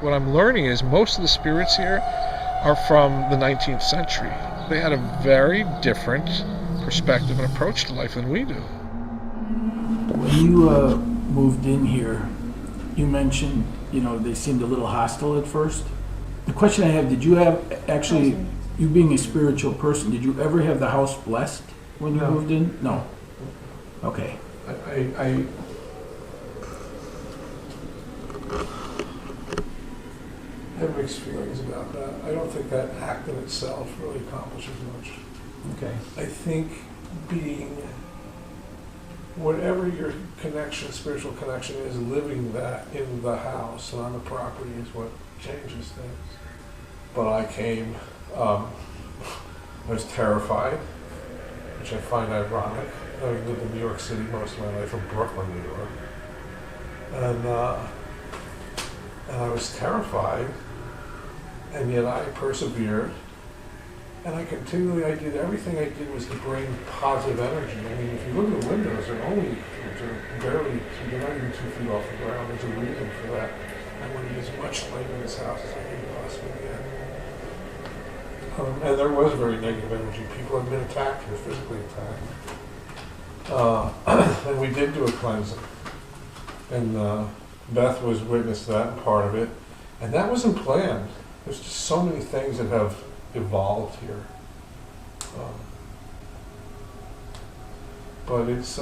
what I'm learning is most of the spirits here are from the 19th century. They had a very different perspective and approach to life than we do. When you moved in here, you mentioned, they seemed a little hostile at first. The question I have, did you have, actually, you being a spiritual person, did you ever have the house blessed when you moved in? No. Okay. I have mixed feelings about that. I don't think that act in itself really accomplishes much. Okay. I think being, whatever your connection, spiritual connection is, living that in the house and on the property is what changes things. But I came, I was terrified, which I find ironic. I lived in New York City most of my life, from Brooklyn, New York. And I was terrified, and yet I persevered. And I did everything I did was to bring positive energy. I mean, if you look at the windows, they're barely, they're not even 2 feet off the ground. There's a reason for that. I want to use as much light in this house as I can possibly get. And there was very negative energy. People had been attacked, or physically attacked. And we did do a cleansing. And Beth was witness to that and part of it. And that wasn't planned. There's just so many things that have evolved here. But it's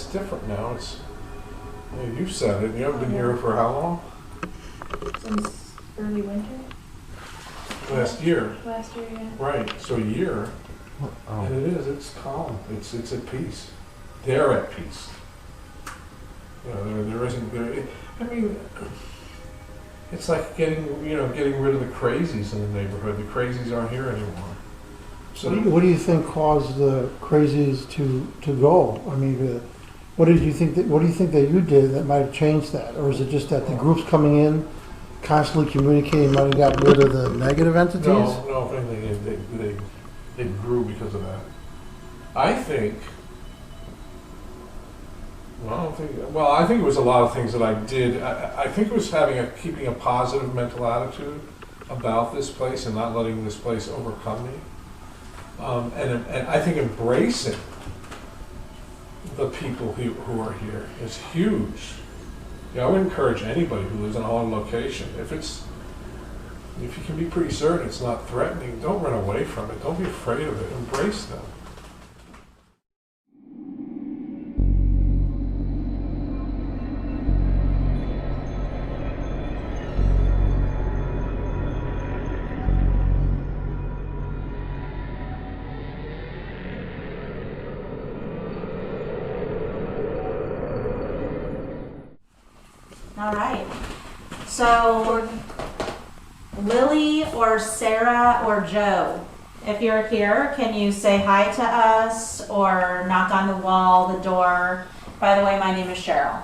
different now. You said it. You haven't been here for how long? Since early winter? Last year. Last year, yeah. Right, so a year. Oh. And it's calm. It's at peace. They're at peace. There isn't. It's like getting rid of the crazies in the neighborhood. The crazies aren't here anymore. So What do you think caused the crazies to go? I mean, what do you think that you did that might have changed that, or is it just that the groups coming in, constantly communicating, might have got rid of the negative entities? No. If anything, they grew because of that. I think. I think it was a lot of things that I did. I think it was keeping a positive mental attitude about this place and not letting this place overcome me. And I think embracing the people who are here is huge. I would encourage anybody who lives in a haunted location, if you can be pretty certain it's not threatening, don't run away from it. Don't be afraid of it. Embrace them. All right. So, Lily or Sarah or Joe, if you're here, can you say hi to us or knock on the wall, the door? By the way, my name is Sharyl.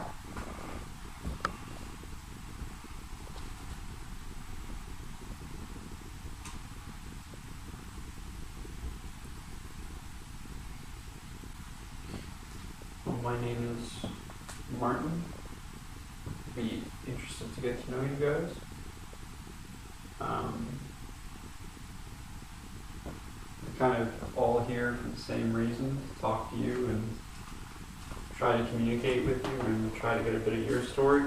Well, my name is Martin. Be interested to get to know you guys. We're kind of all here for the same reason, to talk to you and try to communicate with you and try to get a bit of your story.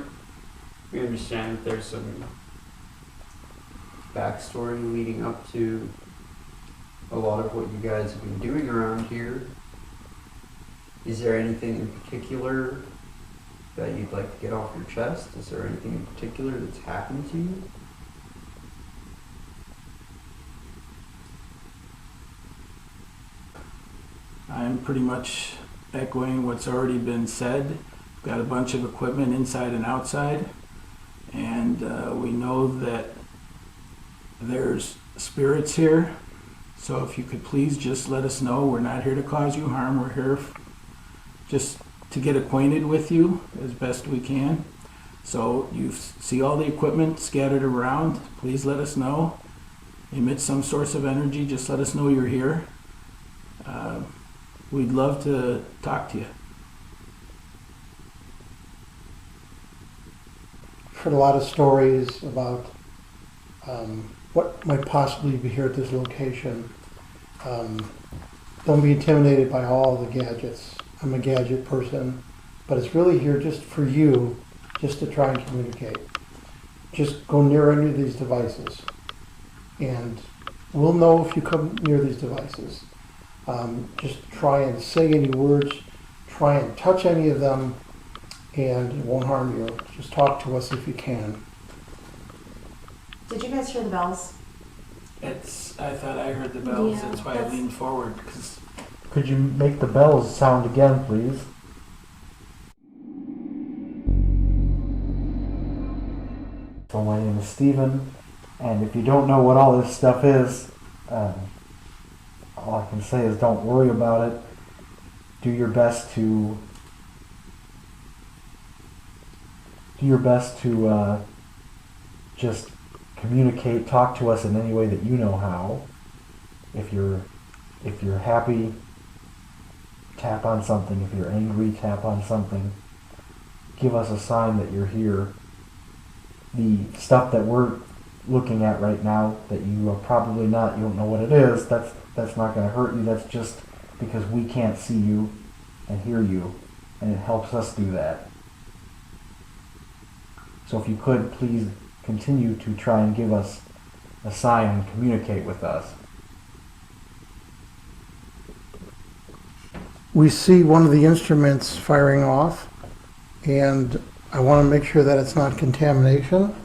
We understand that there's some backstory leading up to a lot of what you guys have been doing around here. Is there anything in particular that you'd like to get off your chest? Is there anything in particular that's happened to you? I'm pretty much echoing what's already been said. Got a bunch of equipment inside and outside, and we know that there's spirits here. So if you could please just let us know. We're not here to cause you harm. We're here just to get acquainted with you as best we can. So you see all the equipment scattered around. Please let us know. Emit some source of energy. Just let us know you're here. We'd love to talk to you. heard a lot of stories about what might possibly be here at this location. Don't be intimidated by all the gadgets. I'm a gadget person, but it's really here just for you, just to try and communicate. Just go near any of these devices, and we'll know if you come near these devices. Just try and say any words, try and touch any of them, and it won't harm you. Just talk to us if you can. Did you guys hear the bells? I thought I heard the bells, Yeah, that's why I that's- leaned forward, because Could you make the bells sound again, please? So my name is Steven, and if you don't know what all this stuff is, all I can say is don't worry about it. Do your best to just communicate, talk to us in any way that you know how. If you're happy, tap on something. If you're angry, tap on something. Give us a sign that you're here. The stuff that we're looking at right now that you are probably not, you don't know what it is, that's not going to hurt you. That's just because we can't see you and hear you, and it helps us do that. So if you could, please continue to try and give us a sign and communicate with us. We see one of the instruments firing off, and I want to make sure that it's not contamination.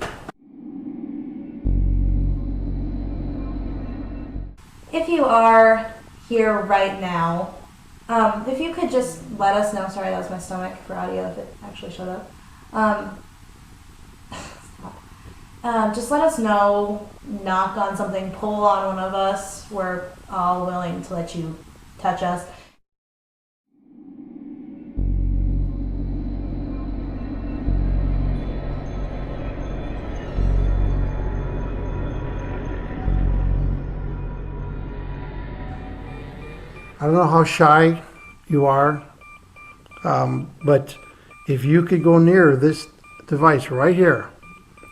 If you are here right now, if you could just let us know, sorry, that was my stomach for audio if it actually showed up. Just let us know, knock on something, pull on one of us. We're all willing to let you touch us. I don't know how shy you are, but if you could go near this device right here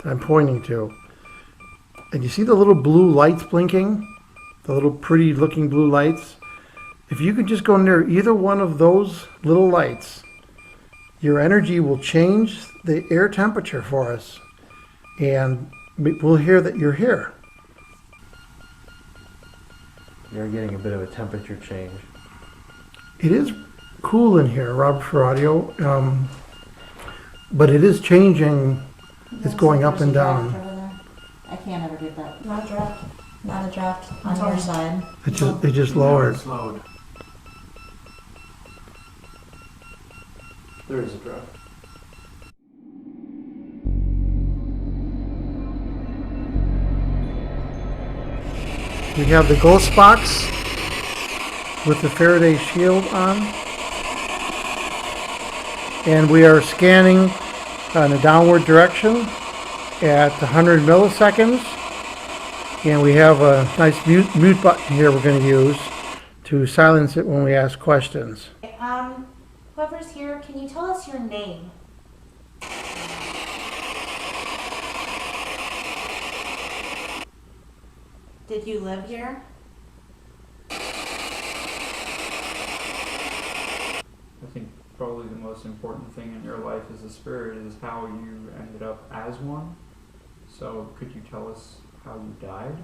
that I'm pointing to, and you see the little blue lights blinking, the little pretty looking blue lights, if you could just go near either one of those little lights, your energy will change the air temperature for us, and we'll hear that you're here. You're getting a bit of a temperature change. It is cool in here, Robert, for audio, but it is changing. It's going up and down. I can't ever get that. Not a draft. Not a draft on your side. It just lowered. it's lowered. There is a draft. We have the ghost box with the Faraday shield on, and we are scanning in a downward direction at 100 milliseconds, and we have a nice mute button here we're going to use to silence it when we ask questions. Whoever's here, can you tell us your name? Did you live here? I think probably the most important thing in your life as a spirit is how you ended up as one. So could you tell us how you died?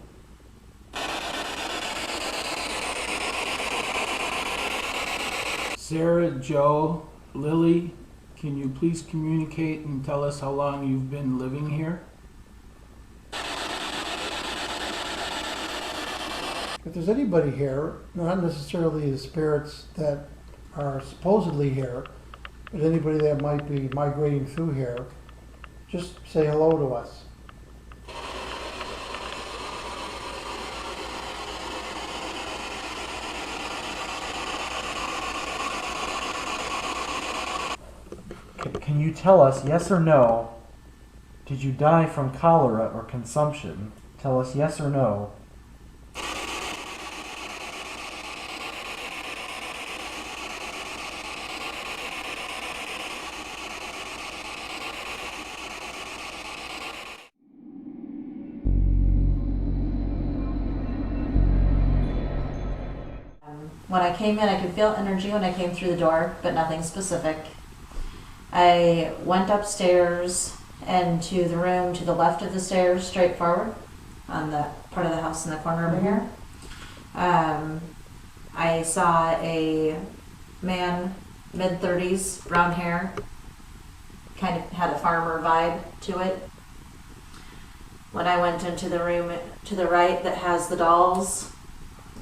Sarah, Joe, Lily, can you please communicate and tell us how long you've been living here? If there's anybody here, not necessarily the spirits that are supposedly here, but anybody that might be migrating through here, just say hello to us. Can you tell us, yes or no, did you die from cholera or consumption? Tell us yes or no. When I came in, I could feel energy when I came through the door, but nothing specific. I went upstairs and to the room to the left of the stairs, straight forward, on the part of the house in the corner over here. I saw a man, mid-30s, brown hair, kind of had a farmer vibe to it. When I went into the room to the right that has the dolls,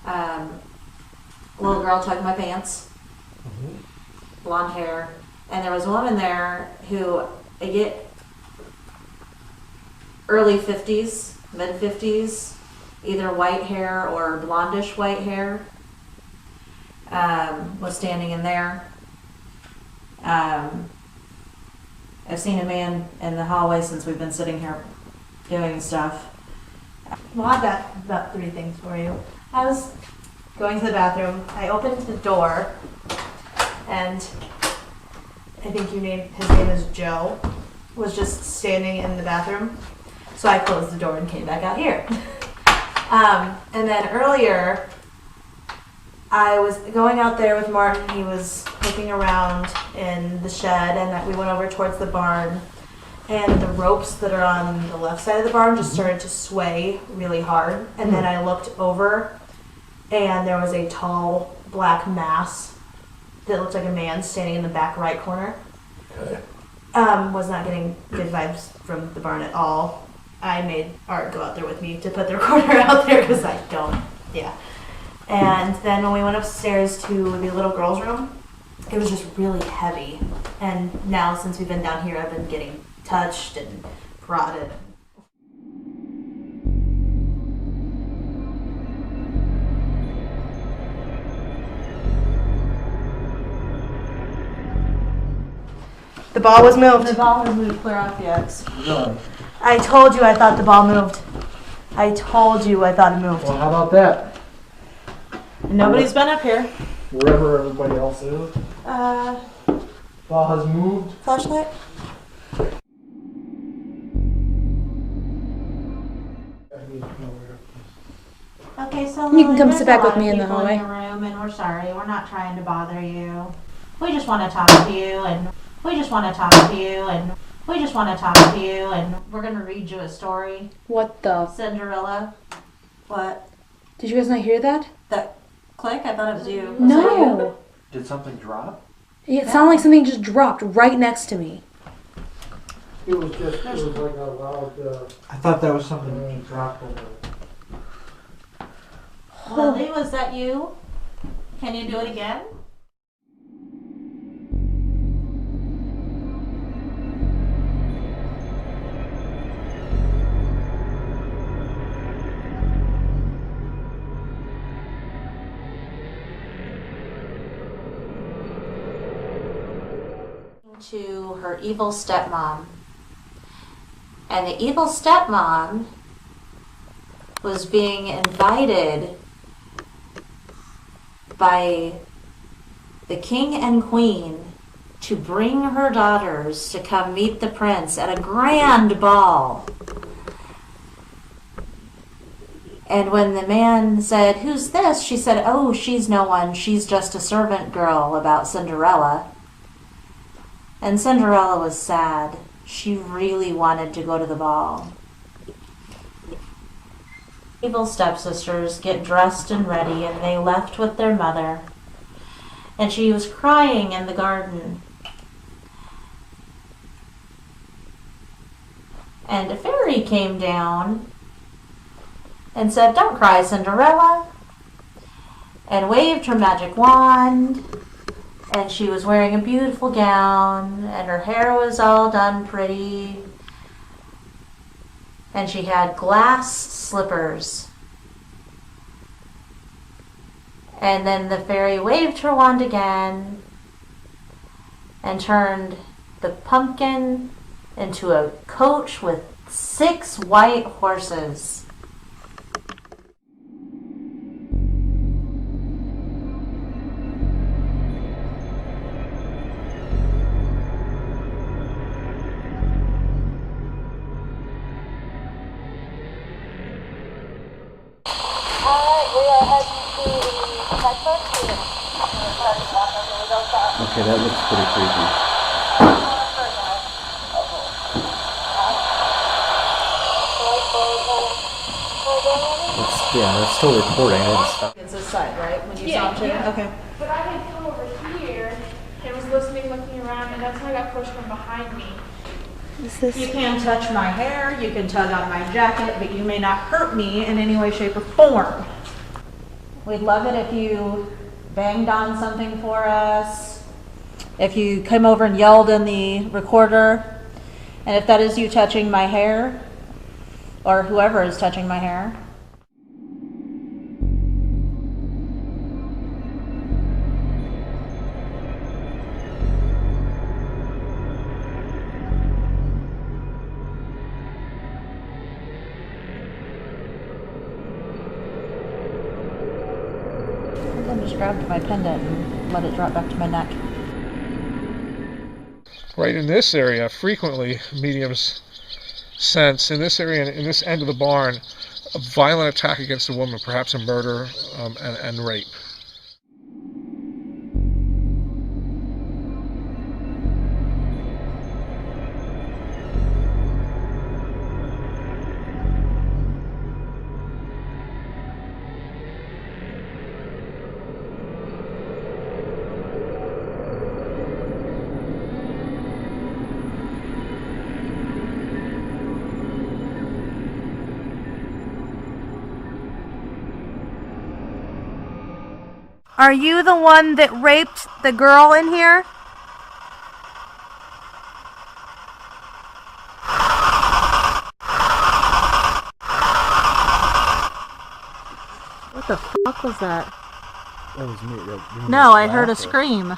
a little girl tugged my pants, blonde hair, and there was a woman there who I get early 50s, mid 50s, either white hair or blondish white hair, was standing in there. I've seen a man in the hallway since we've been sitting here doing stuff. Well, I've got about 3 things for you. I was going to the bathroom. I opened the door, and I think his name is Joe, was just standing in the bathroom. So I closed the door and came back out here. And then earlier, I was going out there with Martin. He was looking around in the shed, and we went over towards the barn. And the ropes that are on the left side of the barn just started to sway really hard. And then I looked over, and there was a tall black mass that looked like a man standing in the back right corner. Okay. Was not getting good vibes from the barn at all. I made Art go out there with me to put the recorder out there because I don't. Yeah. And then when we went upstairs to the little girl's room, it was just really heavy. And now since we've been down here, I've been getting touched and prodded. The ball was moved. The ball has moved clear off the X. Really? I told you I thought the ball moved. I told you I thought it moved. Well, how about that? Nobody's been up here. Wherever everybody else is, ball has moved. Flashlight? Okay, so You can come there's sit back a lot with me of in the people hallway. your room, and we're sorry. We're not trying to bother you. We just want to talk to you, and we just want to talk to you, and we just want to talk to you, and we're gonna read you a story. What the? Cinderella. What? Did you guys not hear that? That click? I thought it was you. Was that you? No. Did something drop? It sounded like something just dropped right next to me. It was just, it was like a loud, I thought that was something that dropped over. Lily, was that you? Can you do it again? To her evil stepmom. And the evil stepmom was being invited by the king and queen to bring her daughters to come meet the prince at a grand ball. And when the man said, "Who's this?" she said, "Oh, she's no one. She's just a servant girl about Cinderella." And Cinderella was sad. She really wanted to go to the ball. Evil stepsisters get dressed and ready, and they left with their mother. And she was crying in the garden. And a fairy came down and said, "Don't cry, Cinderella," and waved her magic wand. And she was wearing a beautiful gown, and her hair was all done pretty. And she had glass slippers. And then the fairy waved her wand again and turned the pumpkin into a coach with 6 white horses. We are heading to the detector. Okay, that looks pretty creepy. That's still recording. I didn't stop. It's this side, right? When you Yeah, stopped it? yeah. Okay. But I had come over here and was listening, looking around, and that's how I got pushed from behind me. You can touch my hair, you can tug on my jacket, but you may not hurt me in any way, shape, or form. We'd love it if you banged on something for us, if you came over and yelled in the recorder, and if that is you touching my hair, or whoever is touching my hair. I just grabbed my pendant and let it drop back to my neck. Right in this area, frequently mediums sense, in this area, in this end of the barn, a violent attack against a woman, perhaps a murder and rape. Are you the one that raped the girl in here? What the fuck was that? That was me. No, I heard a scream.